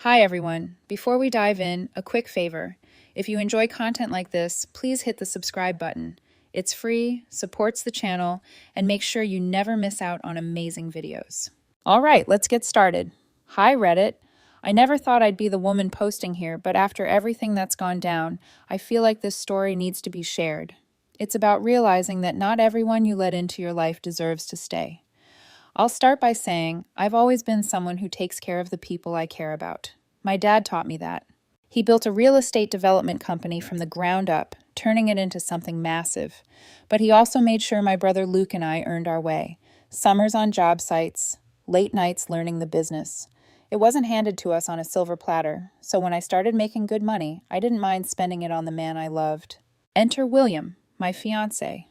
Hi everyone. Before we dive in, a quick favor. If you enjoy content like this, please hit the subscribe button. It's free, supports the channel, and makes sure you never miss out on amazing videos. All right, let's get started. Hi Reddit. I never thought I'd be the woman posting here, but after everything that's gone down, I feel like this story needs to be shared. It's about realizing that not everyone you let into your life deserves to stay. I'll start by saying I've always been someone who takes care of the people I care about. My dad taught me that. He built a real estate development company from the ground up, turning it into something massive. But he also made sure my brother Luke and I earned our way. Summers on job sites, late nights learning the business. It wasn't handed to us on a silver platter, so when I started making good money, I didn't mind spending it on the man I loved. Enter William, my fiancé.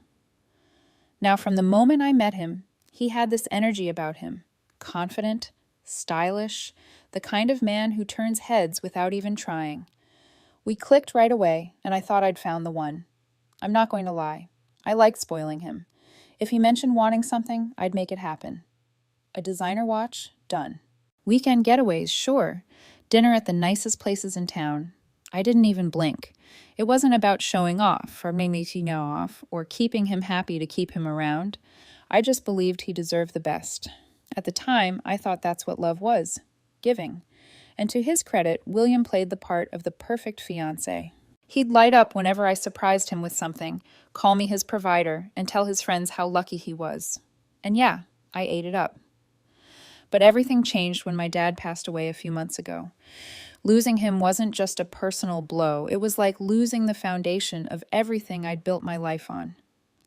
Now, from the moment I met him, he had this energy about him, confident, stylish, the kind of man who turns heads without even trying. We clicked right away, and I thought I'd found the one. I'm not going to lie. I liked spoiling him. If he mentioned wanting something, I'd make it happen. A designer watch? Done. Weekend getaways? Sure. Dinner at the nicest places in town. I didn't even blink. It wasn't about showing off, or making me off, or keeping him happy to keep him around. I just believed he deserved the best. At the time, I thought that's what love was, giving. And to his credit, William played the part of the perfect fiancé. He'd light up whenever I surprised him with something, call me his provider, and tell his friends how lucky he was. And yeah, I ate it up. But everything changed when my dad passed away a few months ago. Losing him wasn't just a personal blow, it was like losing the foundation of everything I'd built my life on.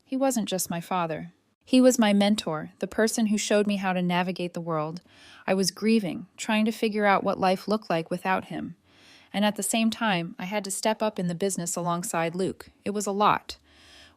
He wasn't just my father. He was my mentor, the person who showed me how to navigate the world. I was grieving, trying to figure out what life looked like without him. And at the same time, I had to step up in the business alongside Luke. It was a lot.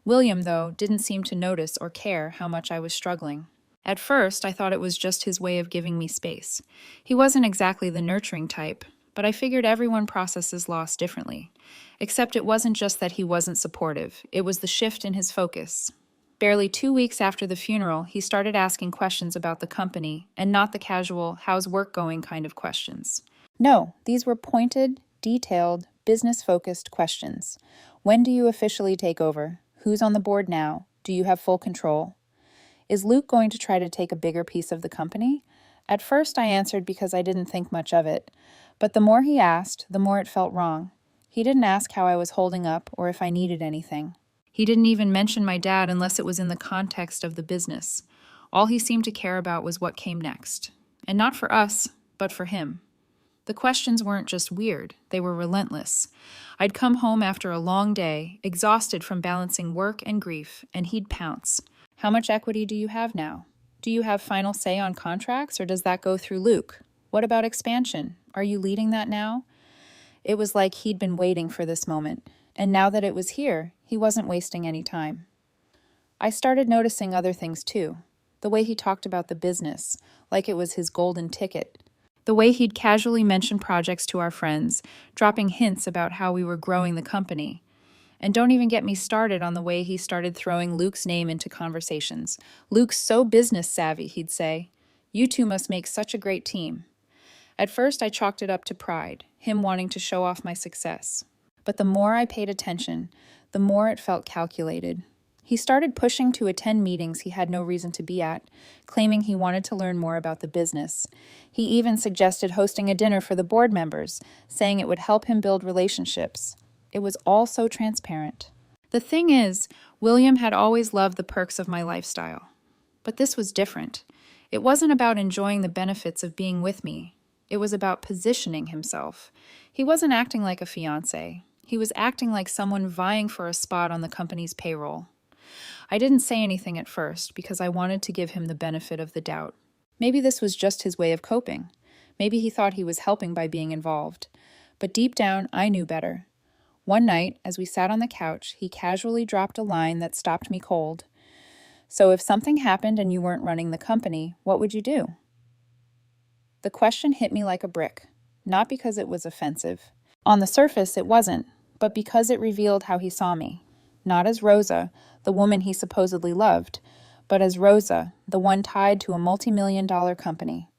William, though, didn't seem to notice or care how much I was struggling. At first, I thought it was just his way of giving me space. He wasn't exactly the nurturing type, but I figured everyone processes loss differently. Except it wasn't just that he wasn't supportive, it was the shift in his focus. Barely 2 weeks after the funeral, he started asking questions about the company, and not the casual, how's work going kind of questions. No, these were pointed, detailed, business-focused questions. When do you officially take over? Who's on the board now? Do you have full control? Is Luke going to try to take a bigger piece of the company? At first I answered because I didn't think much of it, but the more he asked, the more it felt wrong. He didn't ask how I was holding up or if I needed anything. He didn't even mention my dad unless it was in the context of the business. All he seemed to care about was what came next. And not for us, but for him. The questions weren't just weird, they were relentless. I'd come home after a long day, exhausted from balancing work and grief, and he'd pounce. How much equity do you have now? Do you have final say on contracts, or does that go through Luke? What about expansion? Are you leading that now? It was like he'd been waiting for this moment. And now that it was here, he wasn't wasting any time. I started noticing other things too. The way he talked about the business, like it was his golden ticket. The way he'd casually mention projects to our friends, dropping hints about how we were growing the company. And don't even get me started on the way he started throwing Luke's name into conversations. Luke's so business savvy, he'd say. You two must make such a great team. At first, I chalked it up to pride, him wanting to show off my success. But the more I paid attention, the more it felt calculated. He started pushing to attend meetings he had no reason to be at, claiming he wanted to learn more about the business. He even suggested hosting a dinner for the board members, saying it would help him build relationships. It was all so transparent. The thing is, William had always loved the perks of my lifestyle. But this was different. It wasn't about enjoying the benefits of being with me. It was about positioning himself. He wasn't acting like a fiancé. He was acting like someone vying for a spot on the company's payroll. I didn't say anything at first because I wanted to give him the benefit of the doubt. Maybe this was just his way of coping. Maybe he thought he was helping by being involved. But deep down, I knew better. One night, as we sat on the couch, he casually dropped a line that stopped me cold. So if something happened and you weren't running the company, what would you do? The question hit me like a brick, not because it was offensive. On the surface, it wasn't, but because it revealed how he saw me. Not as Rosa, the woman he supposedly loved, but as Rosa, the one tied to a multi-million-dollar company.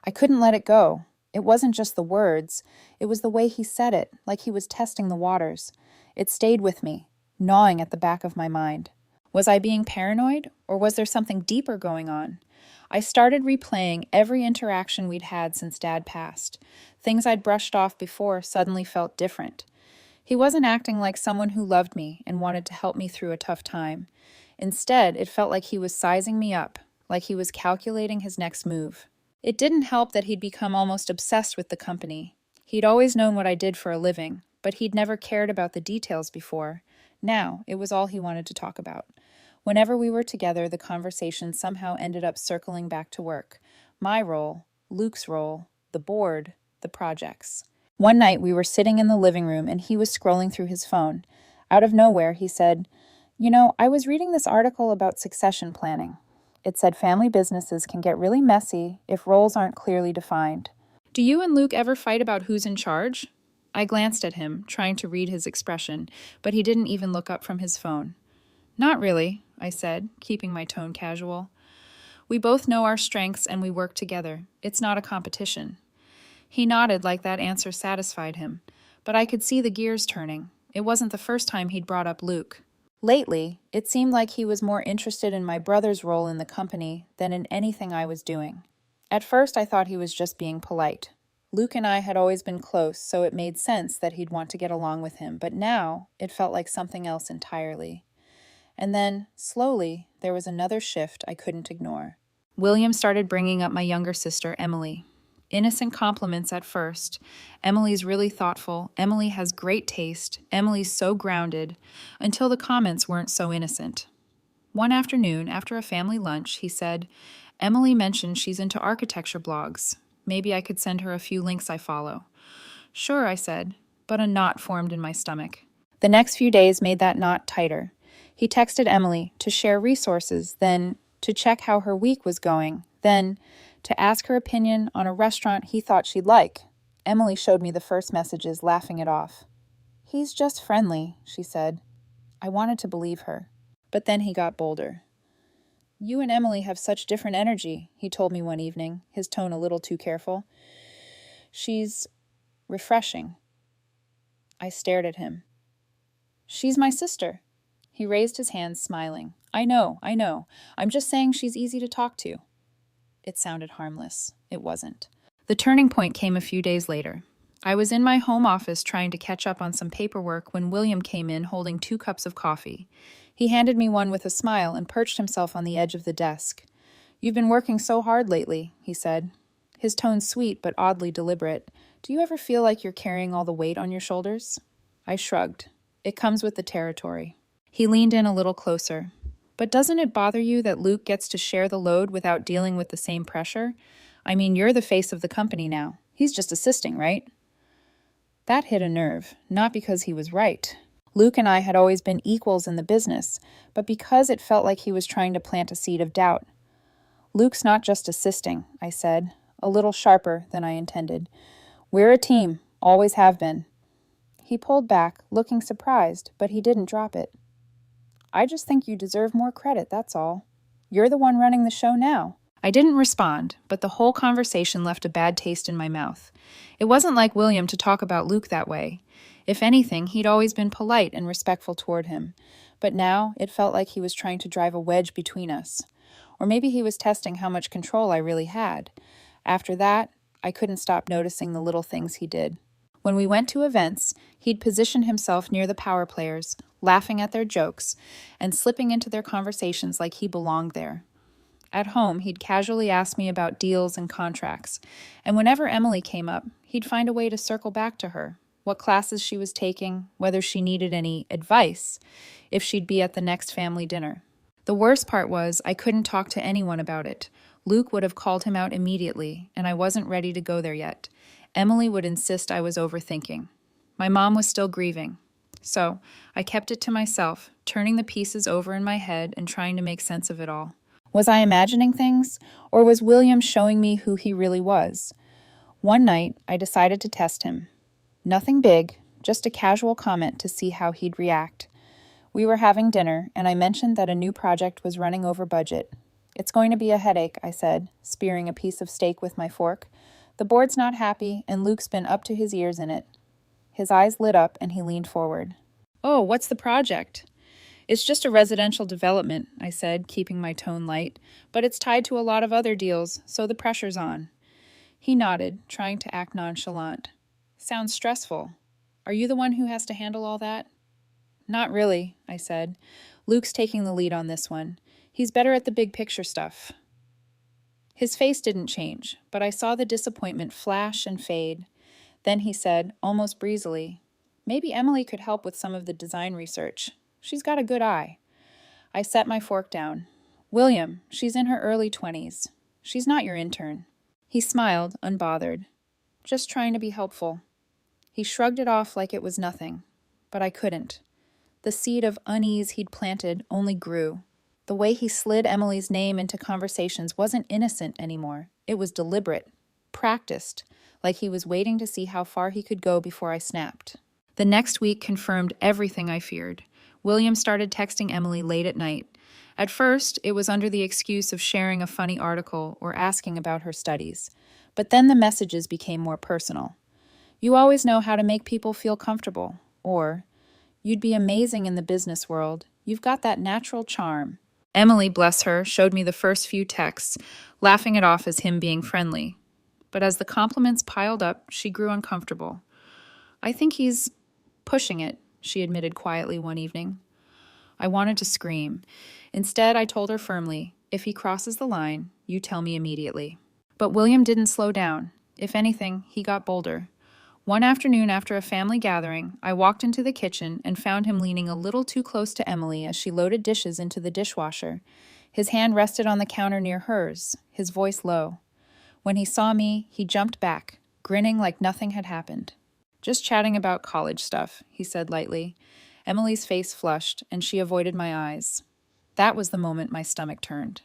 I couldn't let it go. It wasn't just the words, it was the way he said it, like he was testing the waters. It stayed with me, gnawing at the back of my mind. Was I being paranoid, or was there something deeper going on? I started replaying every interaction we'd had since Dad passed. Things I'd brushed off before suddenly felt different. He wasn't acting like someone who loved me and wanted to help me through a tough time. Instead, it felt like he was sizing me up, like he was calculating his next move. It didn't help that he'd become almost obsessed with the company. He'd always known what I did for a living, but he'd never cared about the details before. Now, it was all he wanted to talk about. Whenever we were together, the conversation somehow ended up circling back to work. My role, Luke's role, the board, the projects. One night we were sitting in the living room and he was scrolling through his phone. Out of nowhere, he said, I was reading this article about succession planning. It said family businesses can get really messy if roles aren't clearly defined. Do you and Luke ever fight about who's in charge? I glanced at him, trying to read his expression, but he didn't even look up from his phone. Not really, I said, keeping my tone casual. We both know our strengths and we work together. It's not a competition. He nodded like that answer satisfied him, but I could see the gears turning. It wasn't the first time he'd brought up Luke. Lately, it seemed like he was more interested in my brother's role in the company than in anything I was doing. At first, I thought he was just being polite. Luke and I had always been close, so it made sense that he'd want to get along with him, but now it felt like something else entirely. And then, slowly, there was another shift I couldn't ignore. William started bringing up my younger sister, Emily. Innocent compliments at first. Emily's really thoughtful. Emily has great taste. Emily's so grounded. Until the comments weren't so innocent. One afternoon, after a family lunch, he said, Emily mentioned she's into architecture blogs. Maybe I could send her a few links I follow. Sure, I said, but a knot formed in my stomach. The next few days made that knot tighter. He texted Emily to share resources, then to check how her week was going, then to ask her opinion on a restaurant he thought she'd like. Emily showed me the first messages, laughing it off. He's just friendly, she said. I wanted to believe her. But then he got bolder. You and Emily have such different energy, he told me one evening, his tone a little too careful. She's refreshing. I stared at him. She's my sister. He raised his hands, smiling. I know. I'm just saying she's easy to talk to. It sounded harmless. It wasn't. The turning point came a few days later. I was in my home office trying to catch up on some paperwork when William came in holding 2 cups of coffee. He handed me one with a smile and perched himself on the edge of the desk. You've been working so hard lately, he said. His tone sweet but oddly deliberate. Do you ever feel like you're carrying all the weight on your shoulders? I shrugged. It comes with the territory. He leaned in a little closer. But doesn't it bother you that Luke gets to share the load without dealing with the same pressure? I mean, you're the face of the company now. He's just assisting, right? That hit a nerve, not because he was right. Luke and I had always been equals in the business, but because it felt like he was trying to plant a seed of doubt. Luke's not just assisting, I said, a little sharper than I intended. We're a team, always have been. He pulled back, looking surprised, but he didn't drop it. I just think you deserve more credit, that's all. You're the one running the show now. I didn't respond, but the whole conversation left a bad taste in my mouth. It wasn't like William to talk about Luke that way. If anything, he'd always been polite and respectful toward him. But now it felt like he was trying to drive a wedge between us. Or maybe he was testing how much control I really had. After that, I couldn't stop noticing the little things he did. When we went to events, he'd position himself near the power players, laughing at their jokes, and slipping into their conversations like he belonged there. At home, he'd casually ask me about deals and contracts, and whenever Emily came up, he'd find a way to circle back to her, what classes she was taking, whether she needed any advice, if she'd be at the next family dinner. The worst part was I couldn't talk to anyone about it. Luke would have called him out immediately, and I wasn't ready to go there yet. Emily would insist I was overthinking. My mom was still grieving. So I kept it to myself, turning the pieces over in my head and trying to make sense of it all. Was I imagining things, or was William showing me who he really was? One night, I decided to test him. Nothing big, just a casual comment to see how he'd react. We were having dinner, and I mentioned that a new project was running over budget. It's going to be a headache, I said, spearing a piece of steak with my fork. The board's not happy, and Luke's been up to his ears in it. His eyes lit up, and he leaned forward. Oh, what's the project? It's just a residential development, I said, keeping my tone light, but it's tied to a lot of other deals, so the pressure's on. He nodded, trying to act nonchalant. Sounds stressful. Are you the one who has to handle all that? Not really, I said. Luke's taking the lead on this one. He's better at the big picture stuff. His face didn't change, but I saw the disappointment flash and fade. Then he said, almost breezily, maybe Emily could help with some of the design research. She's got a good eye. I set my fork down. William, she's in her early 20s. She's not your intern. He smiled, unbothered. Just trying to be helpful. He shrugged it off like it was nothing, but I couldn't. The seed of unease he'd planted only grew. The way he slid Emily's name into conversations wasn't innocent anymore. It was deliberate, practiced, like he was waiting to see how far he could go before I snapped. The next week confirmed everything I feared. William started texting Emily late at night. At first, it was under the excuse of sharing a funny article or asking about her studies. But then the messages became more personal. You always know how to make people feel comfortable. Or, you'd be amazing in the business world. You've got that natural charm. Emily, bless her, showed me the first few texts, laughing it off as him being friendly. But as the compliments piled up, she grew uncomfortable. I think he's pushing it, she admitted quietly one evening. I wanted to scream. Instead, I told her firmly, if he crosses the line, you tell me immediately. But William didn't slow down. If anything, he got bolder. One afternoon after a family gathering, I walked into the kitchen and found him leaning a little too close to Emily as she loaded dishes into the dishwasher. His hand rested on the counter near hers, his voice low. When he saw me, he jumped back, grinning like nothing had happened. Just chatting about college stuff, he said lightly. Emily's face flushed, and she avoided my eyes. That was the moment my stomach turned.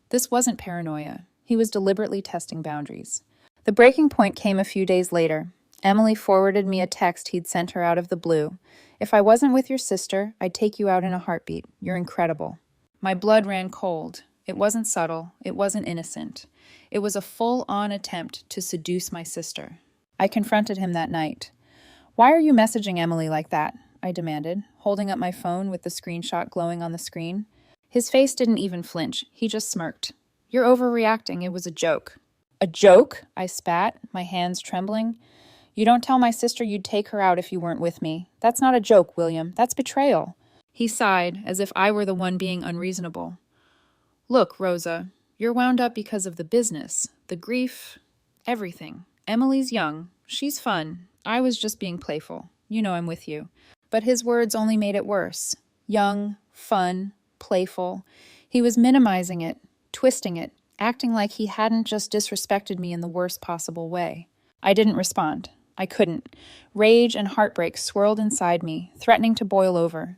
This wasn't paranoia. He was deliberately testing boundaries. The breaking point came a few days later. Emily forwarded me a text he'd sent her out of the blue. If I wasn't with your sister, I'd take you out in a heartbeat. You're incredible. My blood ran cold. It wasn't subtle. It wasn't innocent. It was a full-on attempt to seduce my sister. I confronted him that night. Why are you messaging Emily like that? I demanded, holding up my phone with the screenshot glowing on the screen. His face didn't even flinch. He just smirked. You're overreacting. It was a joke. A joke? I spat, my hands trembling. You don't tell my sister you'd take her out if you weren't with me. That's not a joke, William. That's betrayal. He sighed, as if I were the one being unreasonable. Look, Rosa, you're wound up because of the business, the grief, everything. Emily's young. She's fun. I was just being playful. You know I'm with you. But his words only made it worse. Young, fun, playful. He was minimizing it, twisting it, acting like he hadn't just disrespected me in the worst possible way. I didn't respond. I couldn't. Rage and heartbreak swirled inside me, threatening to boil over.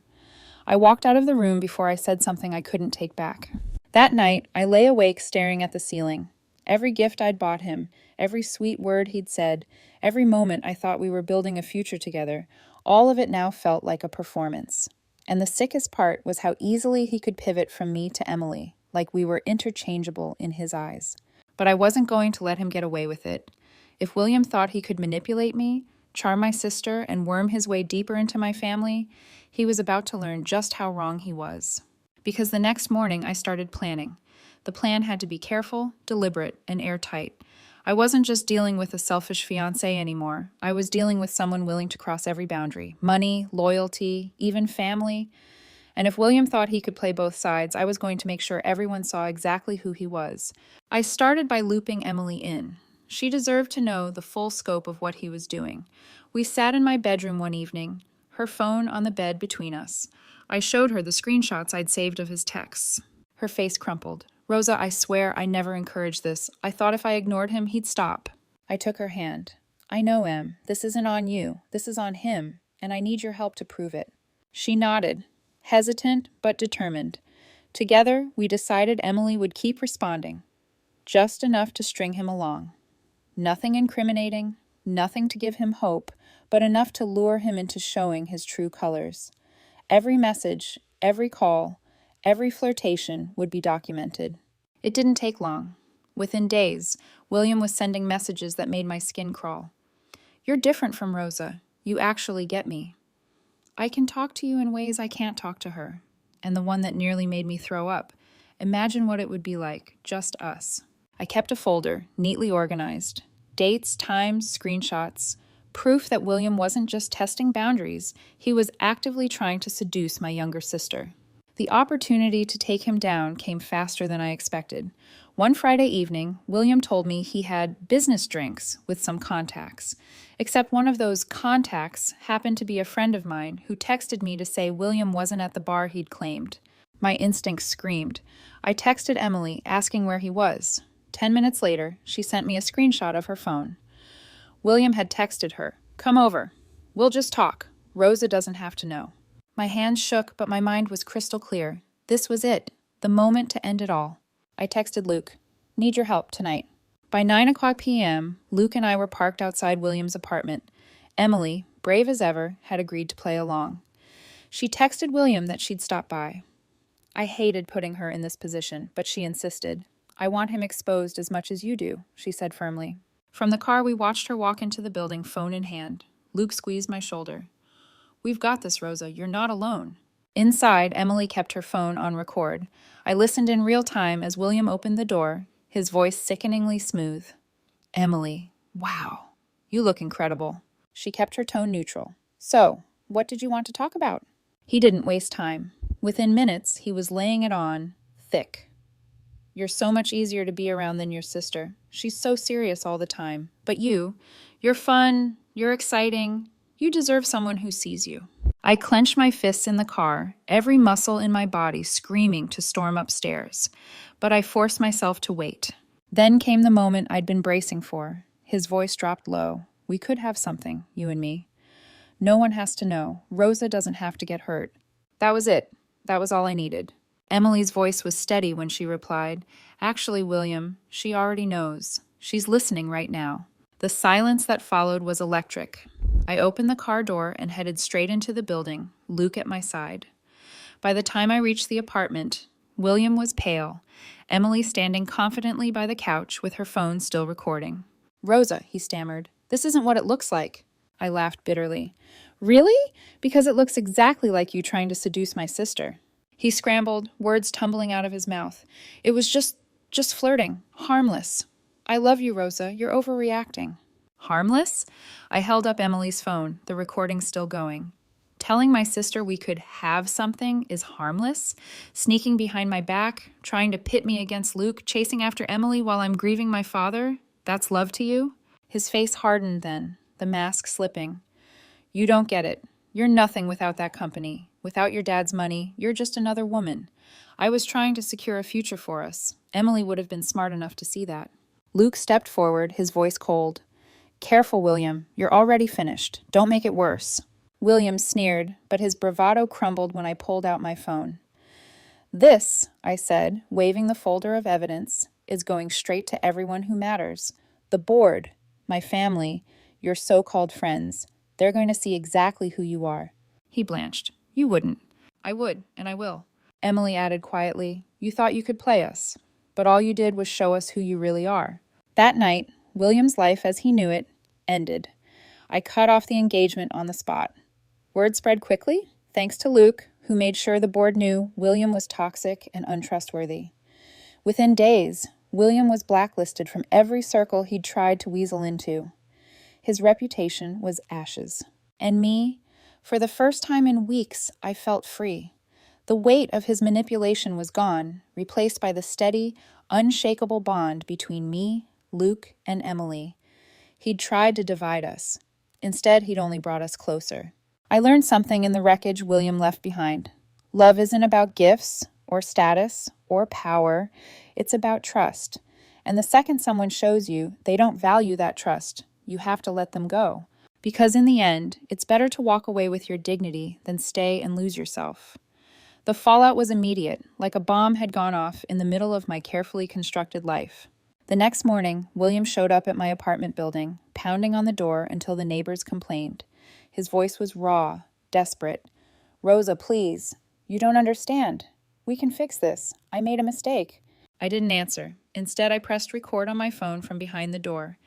I walked out of the room before I said something I couldn't take back. That night, I lay awake staring at the ceiling. Every gift I'd bought him, every sweet word he'd said, every moment I thought we were building a future together, all of it now felt like a performance. And the sickest part was how easily he could pivot from me to Emily, like we were interchangeable in his eyes. But I wasn't going to let him get away with it. If William thought he could manipulate me, charm my sister, and worm his way deeper into my family, he was about to learn just how wrong he was. Because the next morning I started planning. The plan had to be careful, deliberate, and airtight. I wasn't just dealing with a selfish fiancé anymore. I was dealing with someone willing to cross every boundary. Money, loyalty, even family. And if William thought he could play both sides, I was going to make sure everyone saw exactly who he was. I started by looping Emily in. She deserved to know the full scope of what he was doing. We sat in my bedroom one evening, her phone on the bed between us. I showed her the screenshots I'd saved of his texts. Her face crumpled. Rosa, I swear I never encouraged this. I thought if I ignored him, he'd stop. I took her hand. I know, Em. This isn't on you. This is on him, and I need your help to prove it. She nodded, hesitant but determined. Together, we decided Emily would keep responding, just enough to string him along. Nothing incriminating, nothing to give him hope, but enough to lure him into showing his true colors. Every message, every call, every flirtation would be documented. It didn't take long. Within days, William was sending messages that made my skin crawl. "You're different from Rosa. You actually get me. I can talk to you in ways I can't talk to her." And the one that nearly made me throw up. Imagine what it would be like, just us. I kept a folder, neatly organized. Dates, times, screenshots. Proof that William wasn't just testing boundaries, he was actively trying to seduce my younger sister. The opportunity to take him down came faster than I expected. One Friday evening, William told me he had business drinks with some contacts. Except one of those contacts happened to be a friend of mine who texted me to say William wasn't at the bar he'd claimed. My instincts screamed. I texted Emily asking where he was. 10 minutes later, she sent me a screenshot of her phone. William had texted her, "Come over. We'll just talk. Rosa doesn't have to know." My hands shook, but my mind was crystal clear. This was it, the moment to end it all. I texted Luke, "Need your help tonight." By 9:00 p.m., Luke and I were parked outside William's apartment. Emily, brave as ever, had agreed to play along. She texted William that she'd stop by. I hated putting her in this position, but she insisted. "I want him exposed as much as you do," she said firmly. From the car, we watched her walk into the building, phone in hand. Luke squeezed my shoulder. "We've got this, Rosa. You're not alone." Inside, Emily kept her phone on record. I listened in real time as William opened the door, his voice sickeningly smooth. "Emily, wow, you look incredible." She kept her tone neutral. "So, what did you want to talk about?" He didn't waste time. Within minutes, he was laying it on, thick. "You're so much easier to be around than your sister. She's so serious all the time. But you're fun, you're exciting. You deserve someone who sees you." I clenched my fists in the car, every muscle in my body screaming to storm upstairs. But I forced myself to wait. Then came the moment I'd been bracing for. His voice dropped low. "We could have something, you and me. No one has to know. Rosa doesn't have to get hurt." That was it. That was all I needed. Emily's voice was steady when she replied, "Actually, William, she already knows. She's listening right now." The silence that followed was electric. I opened the car door and headed straight into the building, Luke at my side. By the time I reached the apartment, William was pale, Emily standing confidently by the couch with her phone still recording. "Rosa," he stammered, "this isn't what it looks like." I laughed bitterly. "Really? Because it looks exactly like you trying to seduce my sister." He scrambled, words tumbling out of his mouth. "It was just flirting. Harmless. I love you, Rosa. You're overreacting." Harmless? I held up Emily's phone, the recording still going. Telling my sister we could have something is harmless? Sneaking behind my back, trying to pit me against Luke, chasing after Emily while I'm grieving my father? That's love to you? His face hardened then, the mask slipping. "You don't get it. You're nothing without that company. Without your dad's money, you're just another woman. I was trying to secure a future for us. Emily would have been smart enough to see that." Luke stepped forward, his voice cold. "Careful, William. You're already finished. Don't make it worse." William sneered, but his bravado crumbled when I pulled out my phone. "This," I said, waving the folder of evidence, "is going straight to everyone who matters. The board, my family, your so-called friends. They're going to see exactly who you are." He blanched. "You wouldn't." "I would, and I will." Emily added quietly, "You thought you could play us, but all you did was show us who you really are." That night, William's life as he knew it ended. I cut off the engagement on the spot. Word spread quickly, thanks to Luke, who made sure the board knew William was toxic and untrustworthy. Within days, William was blacklisted from every circle he'd tried to weasel into. His reputation was ashes. And me, for the first time in weeks, I felt free. The weight of his manipulation was gone, replaced by the steady, unshakable bond between me, Luke, and Emily. He'd tried to divide us. Instead, he'd only brought us closer. I learned something in the wreckage William left behind. Love isn't about gifts, or status, or power. It's about trust. And the second someone shows you they don't value that trust, you have to let them go. Because in the end, it's better to walk away with your dignity than stay and lose yourself. The fallout was immediate, like a bomb had gone off in the middle of my carefully constructed life. The next morning, William showed up at my apartment building, pounding on the door until the neighbors complained. His voice was raw, desperate. "Rosa, please. You don't understand. We can fix this. I made a mistake." I didn't answer. Instead, I pressed record on my phone from behind the door.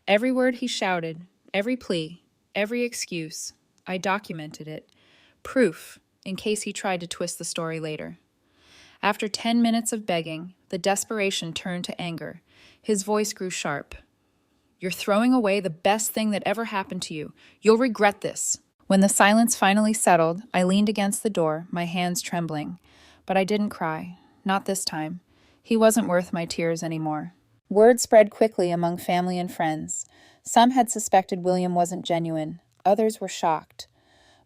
Every word he shouted, every plea, every excuse, I documented it. Proof, in case he tried to twist the story later. After 10 minutes of begging, the desperation turned to anger. His voice grew sharp. You're throwing away the best thing that ever happened to you. You'll regret this. When the silence finally settled, I leaned against the door, my hands trembling. But I didn't cry. Not this time. He wasn't worth my tears anymore. Word spread quickly among family and friends. Some had suspected William wasn't genuine. Others were shocked.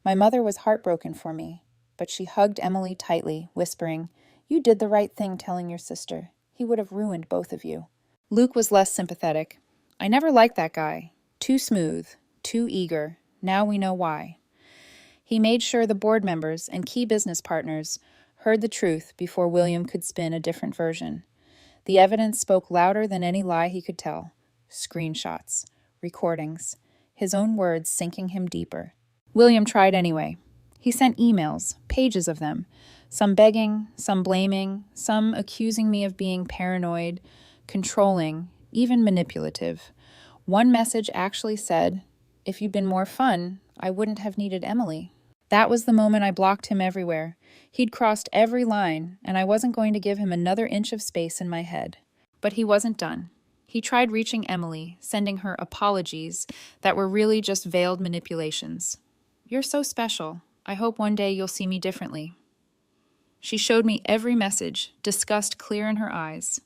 My mother was heartbroken for me, but she hugged Emily tightly, whispering, "You did the right thing telling your sister. He would have ruined both of you." Luke was less sympathetic. "I never liked that guy. Too smooth, too eager. Now we know why." He made sure the board members and key business partners heard the truth before William could spin a different version. The evidence spoke louder than any lie he could tell. Screenshots, recordings, his own words sinking him deeper. William tried anyway. He sent emails, pages of them, some begging, some blaming, some accusing me of being paranoid, controlling, even manipulative. One message actually said, "If you'd been more fun, I wouldn't have needed Emily." That was the moment I blocked him everywhere. He'd crossed every line, and I wasn't going to give him another inch of space in my head. But he wasn't done. He tried reaching Emily, sending her apologies that were really just veiled manipulations. "You're so special. I hope one day you'll see me differently." She showed me every message, disgust clear in her eyes.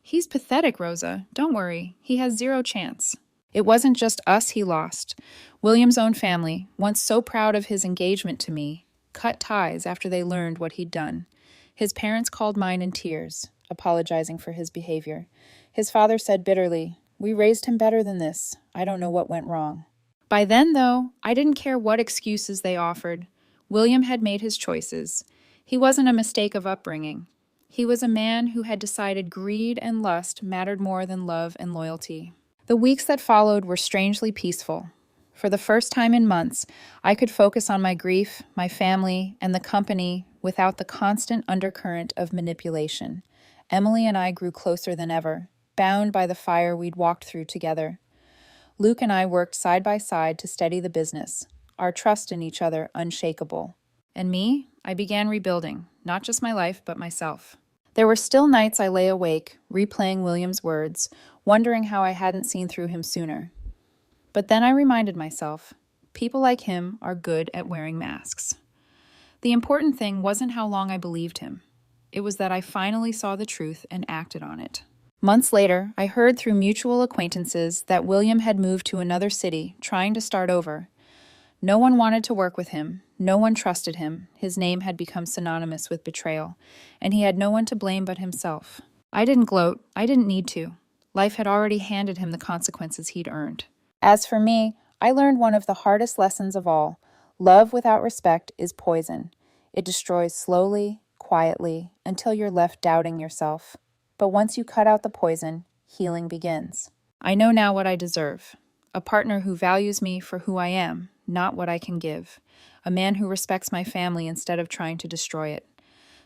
"He's pathetic, Rosa. Don't worry. He has zero chance." It wasn't just us he lost. William's own family, once so proud of his engagement to me, cut ties after they learned what he'd done. His parents called mine in tears, apologizing for his behavior. His father said bitterly, "We raised him better than this. I don't know what went wrong." By then, though, I didn't care what excuses they offered. William had made his choices. He wasn't a mistake of upbringing. He was a man who had decided greed and lust mattered more than love and loyalty. The weeks that followed were strangely peaceful. For the first time in months, I could focus on my grief, my family, and the company without the constant undercurrent of manipulation. Emily and I grew closer than ever, bound by the fire we'd walked through together. Luke and I worked side by side to steady the business, our trust in each other unshakable. And me, I began rebuilding, not just my life, but myself. There were still nights I lay awake, replaying William's words, wondering how I hadn't seen through him sooner. But then I reminded myself, people like him are good at wearing masks. The important thing wasn't how long I believed him. It was that I finally saw the truth and acted on it. Months later, I heard through mutual acquaintances that William had moved to another city, trying to start over. No one wanted to work with him. No one trusted him. His name had become synonymous with betrayal, and he had no one to blame but himself. I didn't gloat. I didn't need to. Life had already handed him the consequences he'd earned. As for me, I learned one of the hardest lessons of all. Love without respect is poison. It destroys slowly, quietly, until you're left doubting yourself. But once you cut out the poison, healing begins. I know now what I deserve. A partner who values me for who I am, not what I can give. A man who respects my family instead of trying to destroy it.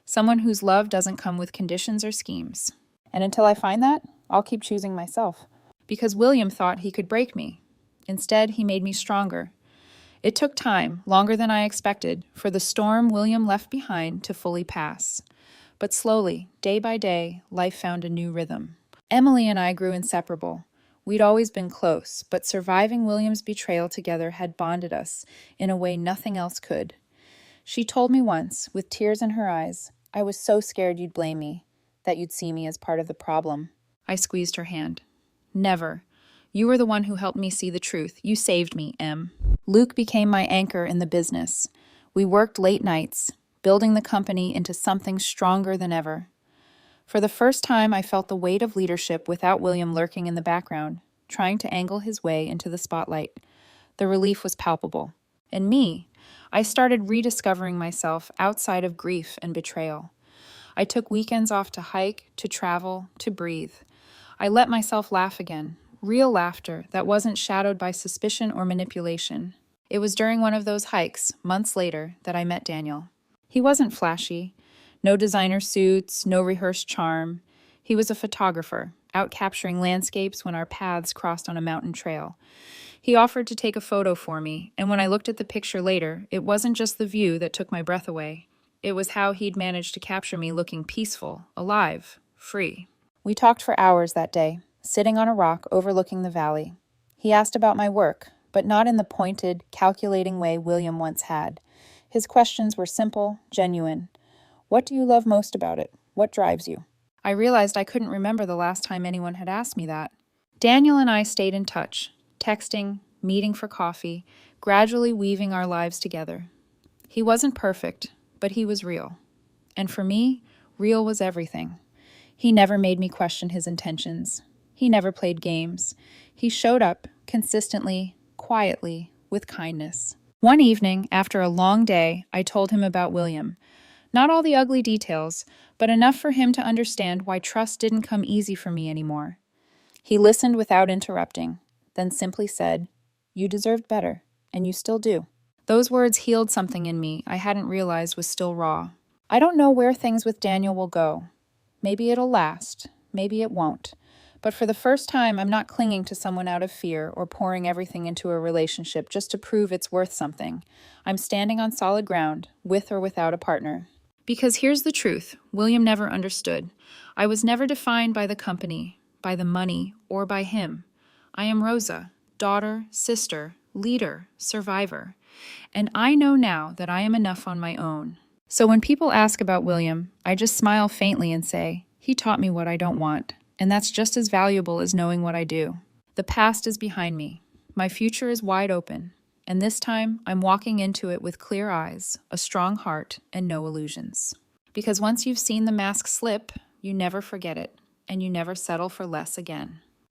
Someone whose love doesn't come with conditions or schemes. And until I find that, I'll keep choosing myself. Because William thought he could break me. Instead, he made me stronger. It took time, longer than I expected, for the storm William left behind to fully pass. But slowly, day by day, life found a new rhythm. Emily and I grew inseparable. We'd always been close, but surviving William's betrayal together had bonded us in a way nothing else could. She told me once, with tears in her eyes, "I was so scared you'd blame me, that you'd see me as part of the problem." I squeezed her hand. "Never. You were the one who helped me see the truth. You saved me, Em." Luke became my anchor in the business. We worked late nights, building the company into something stronger than ever. For the first time, I felt the weight of leadership without William lurking in the background, trying to angle his way into the spotlight. The relief was palpable. And me, I started rediscovering myself outside of grief and betrayal. I took weekends off to hike, to travel, to breathe. I let myself laugh again, real laughter that wasn't shadowed by suspicion or manipulation. It was during one of those hikes, months later, that I met Daniel. He wasn't flashy. No designer suits, no rehearsed charm. He was a photographer, out capturing landscapes when our paths crossed on a mountain trail. He offered to take a photo for me, and when I looked at the picture later, it wasn't just the view that took my breath away. It was how he'd managed to capture me looking peaceful, alive, free. We talked for hours that day, sitting on a rock overlooking the valley. He asked about my work, but not in the pointed, calculating way William once had. His questions were simple, genuine. What do you love most about it? What drives you? I realized I couldn't remember the last time anyone had asked me that. Daniel and I stayed in touch, texting, meeting for coffee, gradually weaving our lives together. He wasn't perfect, but he was real. And for me, real was everything. He never made me question his intentions. He never played games. He showed up, consistently, quietly, with kindness. One evening, after a long day, I told him about William. Not all the ugly details, but enough for him to understand why trust didn't come easy for me anymore. He listened without interrupting, then simply said, "You deserved better, and you still do." Those words healed something in me I hadn't realized was still raw. I don't know where things with Daniel will go. Maybe it'll last, maybe it won't. But for the first time, I'm not clinging to someone out of fear or pouring everything into a relationship just to prove it's worth something. I'm standing on solid ground, with or without a partner. Because here's the truth, William never understood. I was never defined by the company, by the money, or by him. I am Rosa, daughter, sister, leader, survivor. And I know now that I am enough on my own. So when people ask about William, I just smile faintly and say, he taught me what I don't want. And that's just as valuable as knowing what I do. The past is behind me. My future is wide open. And this time, I'm walking into it with clear eyes, a strong heart, and no illusions. Because once you've seen the mask slip, you never forget it, and you never settle for less again.